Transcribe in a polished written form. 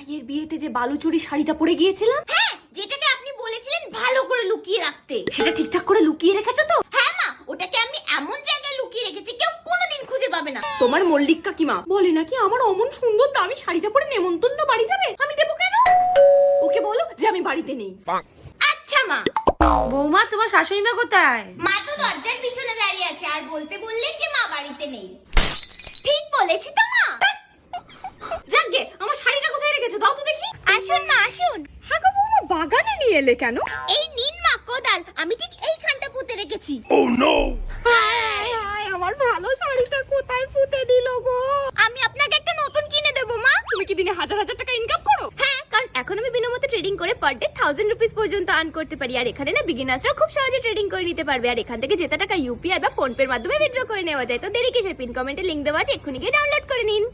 ভাইয়ের বিয়েতে যে বালুচুরি শাড়িটা পরে গিয়েছিলাম, হ্যাঁ, যেটাকে আপনি বলেছিলেন ভালো করে লুকিয়ে রাখতে, সেটা ঠিকঠাক করে লুকিয়ে রেখেছো তো? হ্যাঁ মা, ওটাকে আমি এমন জায়গায় লুকিয়ে রেখেছি কেউ কোনোদিন খুঁজে পাবে না। তোমার মল্লিক কাকিমা বলে নাকি আমার অমন সুন্দর দামি শাড়িটা পরে নেমন্তন্ন বাড়ি যাবে, আমি দেবো কেন? ওকে বলো যে আমি বাড়িতে নেই। আচ্ছা মা। বৌমা, তোমার শাশুড়ি মা কোথায়? মা তো দরজার পিছনে দাঁড়িয়ে আছে, আর বলতে বললেন যে মা বাড়িতে নেই। ঠিক বলেছি তো মা? যাকগে, আমার শাড়িটা কোথায় রেখেছো দাও তো দেখি। আসুন মা আসুন। হ্যাঁ গো বৌমা, বাগানে নিয়ে এলে কেন? এই নিন মা কোদাল, আমি ঠিক এইখানটা পুঁতে রেখেছি। হায় হায়, আমার ভালো শাড়িটা কোথায় পুঁতে দিল গো? আমি আপনাকে একটা নতুন কিনে দেবো মা। তুমি কি দিনে হাজার হাজার টাকা ইনকাম করো? হ্যাঁ, কারণ এখন আমি বিনামূল্যে ট্রেডিং করে পার ডে 1000 রুপিস পর্যন্ত আর্ন করতে পারি। আর এখানে না বিগিনার্সরা খুব সহজে ট্রেডিং করে নিতে পারবে। আর এখান থেকে জেতা টাকা ইউপিআই বা ফোন পের মাধ্যমে উইথড্র করে নেওয়া যায়। তো দেরি কিসের? পিন কমেন্টে লিংক দেওয়া আছে, এক্ষুনি গিয়ে ডাউনলোড করে নিন।